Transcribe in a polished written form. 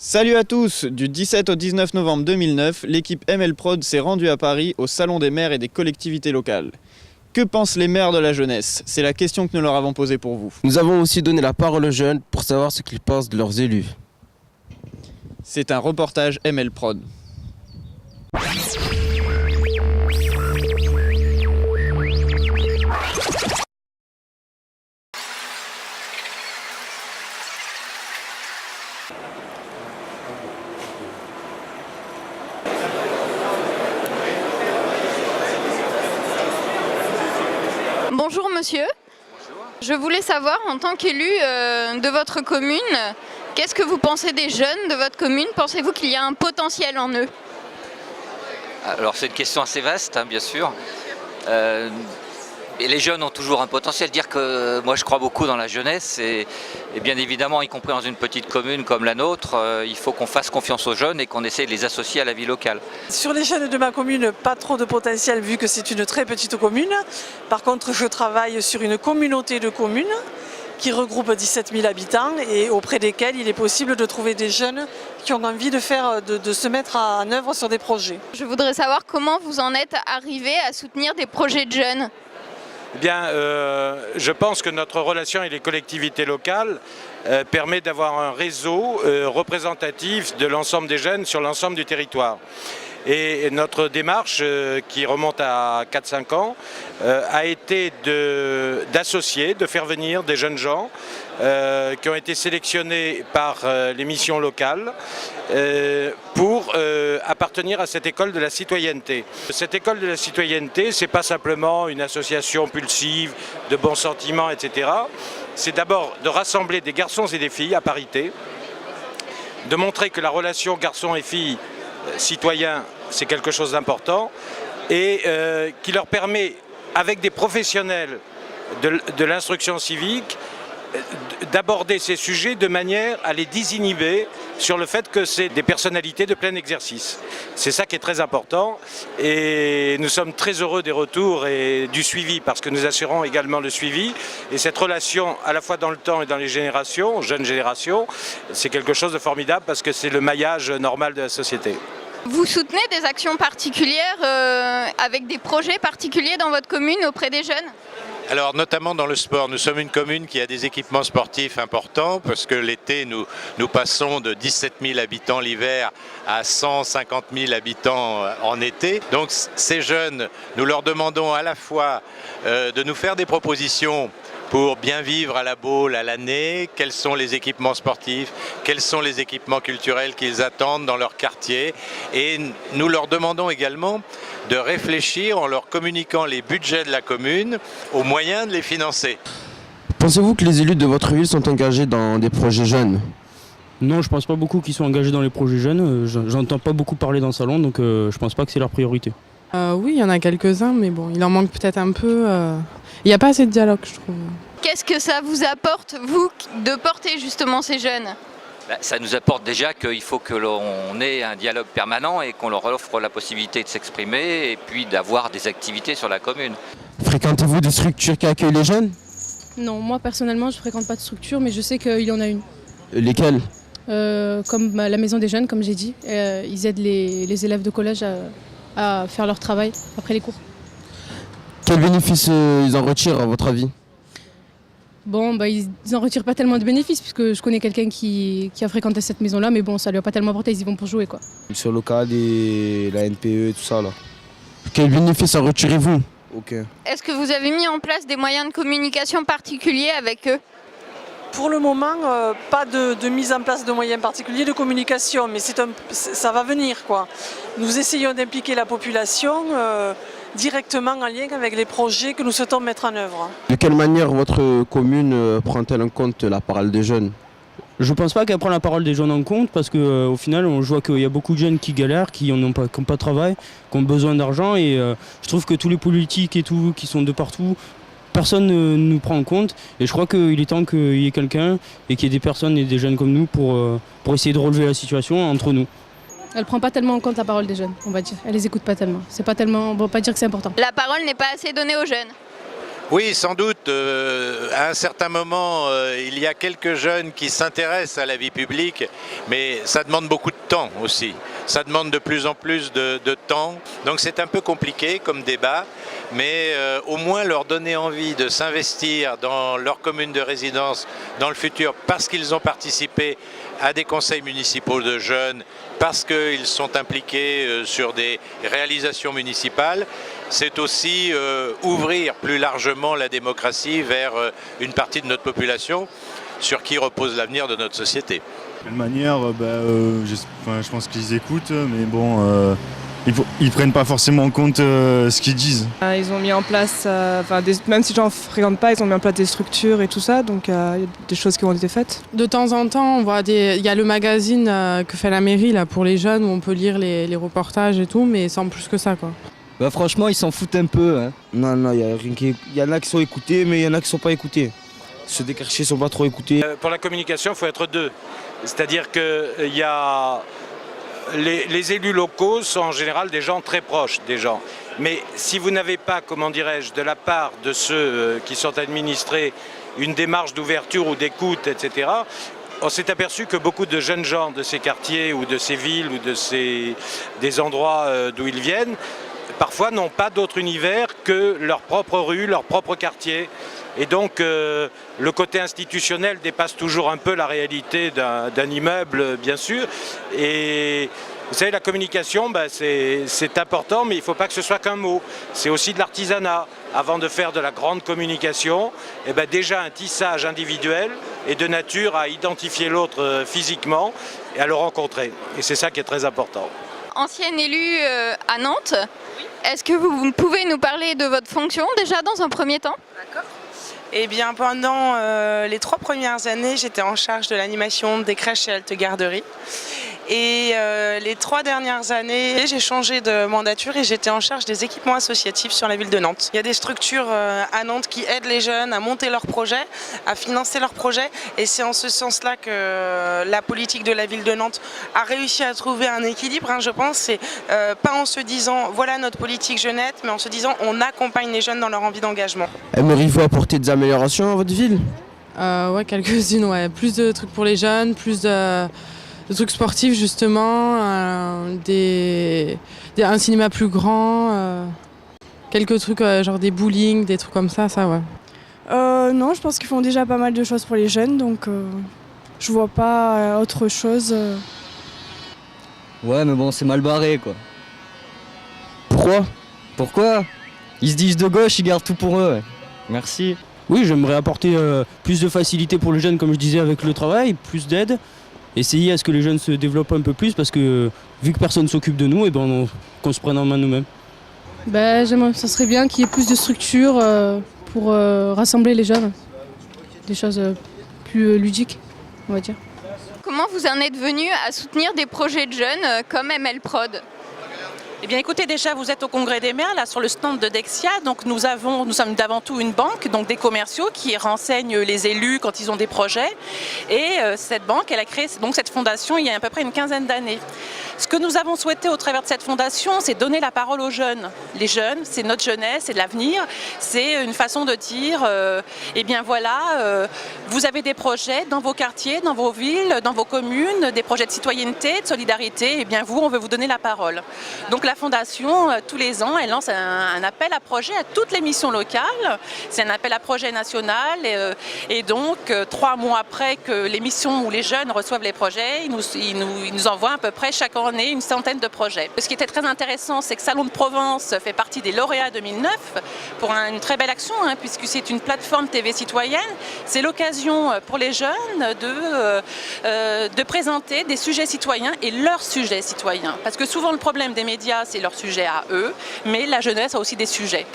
Salut à tous! Du 17 au 19 novembre 2009, l'équipe ML Prod s'est rendue à Paris au Salon des maires et des collectivités locales. Que pensent les maires de la jeunesse? C'est la question que nous leur avons posée pour vous. Nous avons aussi donné la parole aux jeunes pour savoir ce qu'ils pensent de leurs élus. C'est un reportage ML Prod. Bonjour monsieur. Bonjour. Je voulais savoir, en tant qu'élu de votre commune, qu'est-ce que vous pensez des jeunes de votre commune? Pensez-vous qu'il y a un potentiel en eux? Alors c'est une question assez vaste, hein, bien sûr. Et les jeunes ont toujours un potentiel. Dire que moi je crois beaucoup dans la jeunesse et bien évidemment, y compris dans une petite commune comme la nôtre, il faut qu'on fasse confiance aux jeunes et qu'on essaie de les associer à la vie locale. Sur les jeunes de ma commune, pas trop de potentiel vu que c'est une très petite commune. Par contre, je travaille sur une communauté de communes qui regroupe 17 000 habitants et auprès desquels il est possible de trouver des jeunes qui ont envie de se mettre en œuvre sur des projets. Je voudrais savoir comment vous en êtes arrivé à soutenir des projets de jeunes. Eh bien, je pense que notre relation avec les collectivités locales permet d'avoir un réseau représentatif de l'ensemble des jeunes sur l'ensemble du territoire. Et notre démarche, qui remonte à 4-5 ans, a été d'associer, de faire venir des jeunes gens qui ont été sélectionnés par les missions locales pour appartenir à cette école de la citoyenneté. Cette école de la citoyenneté, ce n'est pas simplement une association pulsive de bons sentiments, etc. C'est d'abord de rassembler des garçons et des filles à parité, de montrer que la relation garçon et fille citoyens, c'est quelque chose d'important et qui leur permet, avec des professionnels de l'instruction civique, d'aborder ces sujets de manière à les désinhiber sur le fait que c'est des personnalités de plein exercice. C'est ça qui est très important et nous sommes très heureux des retours et du suivi parce que nous assurons également le suivi et cette relation à la fois dans le temps et dans les générations, jeunes générations, c'est quelque chose de formidable parce que c'est le maillage normal de la société. Vous soutenez des actions particulières avec des projets particuliers dans votre commune auprès des jeunes? Alors notamment dans le sport, nous sommes une commune qui a des équipements sportifs importants parce que l'été nous passons de 17 000 habitants l'hiver à 150 000 habitants en été. Donc ces jeunes, nous leur demandons à la fois de nous faire des propositions pour bien vivre à la Baule à l'année, quels sont les équipements sportifs, quels sont les équipements culturels qu'ils attendent dans leur quartier. Et nous leur demandons également de réfléchir en leur communiquant les budgets de la commune aux moyens de les financer. Pensez-vous que les élus de votre ville sont engagés dans des projets jeunes? Non, je pense pas beaucoup qu'ils sont engagés dans les projets jeunes. J'entends pas beaucoup parler dans le salon, donc je pense pas que c'est leur priorité. Oui, il y en a quelques-uns, mais bon, il en manque peut-être un peu. Il n'y a pas assez de dialogue, je trouve. Qu'est-ce que ça vous apporte, vous, de porter justement ces jeunes? Ça nous apporte déjà qu'il faut que l'on ait un dialogue permanent et qu'on leur offre la possibilité de s'exprimer et puis d'avoir des activités sur la commune. Fréquentez-vous des structures qui accueillent les jeunes? Non, moi personnellement je ne fréquente pas de structure, mais je sais qu'il y en a une. Lesquelles? Comme la maison des jeunes, comme j'ai dit. Ils aident les élèves de collège à faire leur travail après les cours. Quels bénéfices ils en retirent à votre avis? Bon, ils n'en retirent pas tellement de bénéfices puisque je connais quelqu'un qui a fréquenté cette maison-là, mais bon, ça lui a pas tellement apporté, ils y vont pour jouer, quoi. Sur local et la NPE, tout ça là. Quels bénéfices en retirez-vous? Aucun. Est-ce que vous avez mis en place des moyens de communication particuliers avec eux? Pour le moment, pas de mise en place de moyens particuliers de communication, mais ça va venir, quoi. Nous essayons d'impliquer la population directement en lien avec les projets que nous souhaitons mettre en œuvre. De quelle manière votre commune prend-elle en compte la parole des jeunes? Je pense pas qu'elle prend la parole des jeunes en compte parce qu'au final on voit qu'il y a beaucoup de jeunes qui galèrent, qui n'ont pas de travail, qui ont besoin d'argent et je trouve que tous les politiques et tout qui sont de partout, personne ne nous prend en compte et je crois qu'il est temps qu'il y ait quelqu'un et qu'il y ait des personnes et des jeunes comme nous pour essayer de relever la situation entre nous. Elle prend pas tellement en compte la parole des jeunes, on va dire. Elle les écoute pas tellement. C'est pas tellement, on va pas dire que c'est important. La parole n'est pas assez donnée aux jeunes. Oui, sans doute. À un certain moment, il y a quelques jeunes qui s'intéressent à la vie publique, mais ça demande beaucoup de temps aussi. Ça demande de plus en plus de temps. Donc c'est un peu compliqué comme débat, mais au moins leur donner envie de s'investir dans leur commune de résidence dans le futur parce qu'ils ont participé à des conseils municipaux de jeunes, parce qu'ils sont impliqués sur des réalisations municipales, c'est aussi ouvrir plus largement la démocratie vers une partie de notre population sur qui repose l'avenir de notre société. De manière, je pense qu'ils écoutent, mais bon, ils prennent pas forcément en compte ce qu'ils disent. Ils ont mis en place, même si j'en fréquente pas, ils ont mis en place des structures et tout ça, donc il y a des choses qui ont été faites. De temps en temps, on voit il y a le magazine que fait la mairie là, pour les jeunes où on peut lire les reportages et tout, mais sans plus que ça, quoi. Bah, franchement, ils s'en foutent un peu. Hein. Non, il y en a qui sont écoutés, mais il y en a qui sont pas écoutés. Ceux des quartiers sont pas trop écoutés. Pour la communication, il faut être deux. C'est-à-dire que les élus locaux sont en général des gens très proches des gens. Mais si vous n'avez pas, comment dirais-je, de la part de ceux qui sont administrés, une démarche d'ouverture ou d'écoute, etc., on s'est aperçu que beaucoup de jeunes gens de ces quartiers ou de ces villes ou des endroits d'où ils viennent, parfois n'ont pas d'autre univers que leur propre rue, leur propre quartier. Et donc le côté institutionnel dépasse toujours un peu la réalité d'un immeuble, bien sûr. Et vous savez, la communication, c'est important, mais il ne faut pas que ce soit qu'un mot. C'est aussi de l'artisanat. Avant de faire de la grande communication, déjà un tissage individuel et de nature à identifier l'autre physiquement et à le rencontrer. Et c'est ça qui est très important. Ancienne élue à Nantes, est-ce que vous pouvez nous parler de votre fonction déjà dans un premier temps ? D'accord. Eh bien, pendant les 3 premières années, j'étais en charge de l'animation des crèches et haltes garderies. Et les 3 dernières années, j'ai changé de mandature et j'étais en charge des équipements associatifs sur la ville de Nantes. Il y a des structures à Nantes qui aident les jeunes à monter leurs projets, à financer leurs projets. Et c'est en ce sens-là que la politique de la ville de Nantes a réussi à trouver un équilibre, je pense. C'est pas en se disant voilà notre politique jeunette, mais en se disant on accompagne les jeunes dans leur envie d'engagement. Aimeriez-vous apporter des améliorations à votre ville ? Ouais, quelques-unes, ouais. Plus de trucs pour les jeunes, plus de trucs sportifs justement, un cinéma plus grand, quelques trucs genre des bowling, des trucs comme ça ouais. Non, je pense qu'ils font déjà pas mal de choses pour les jeunes, donc je vois pas autre chose. Ouais, mais bon, c'est mal barré, quoi. Pourquoi ? Ils se disent de gauche, ils gardent tout pour eux. Ouais. Merci. Oui, j'aimerais apporter plus de facilité pour les jeunes, comme je disais, avec le travail, plus d'aide. Essayer à ce que les jeunes se développent un peu plus parce que vu que personne ne s'occupe de nous, qu'on se prenne en main nous-mêmes. Ça serait bien qu'il y ait plus de structures pour rassembler les jeunes. Des choses plus ludiques, on va dire. Comment vous en êtes venu à soutenir des projets de jeunes comme ML Prod ? Eh bien écoutez, déjà vous êtes au Congrès des maires, là sur le stand de Dexia, donc nous sommes d'avant tout une banque, donc des commerciaux qui renseignent les élus quand ils ont des projets. Et cette banque, elle a créé donc cette fondation il y a à peu près une quinzaine d'années. Ce que nous avons souhaité au travers de cette fondation, c'est donner la parole aux jeunes. Les jeunes, c'est notre jeunesse, c'est l'avenir, c'est une façon de dire, vous avez des projets dans vos quartiers, dans vos villes, dans vos communes, des projets de citoyenneté, de solidarité, on veut vous donner la parole. Donc la Fondation, tous les ans, elle lance un appel à projet à toutes les missions locales. C'est un appel à projet national et donc 3 mois après que les missions où les jeunes reçoivent les projets, ils nous envoient à peu près chaque année une centaine de projets. Ce qui était très intéressant, c'est que Salon de Provence fait partie des lauréats 2009 pour une très belle action, puisque c'est une plateforme TV citoyenne. C'est l'occasion pour les jeunes de présenter des sujets citoyens et leurs sujets citoyens. Parce que souvent le problème des médias, c'est leur sujet à eux, mais la jeunesse a aussi des sujets.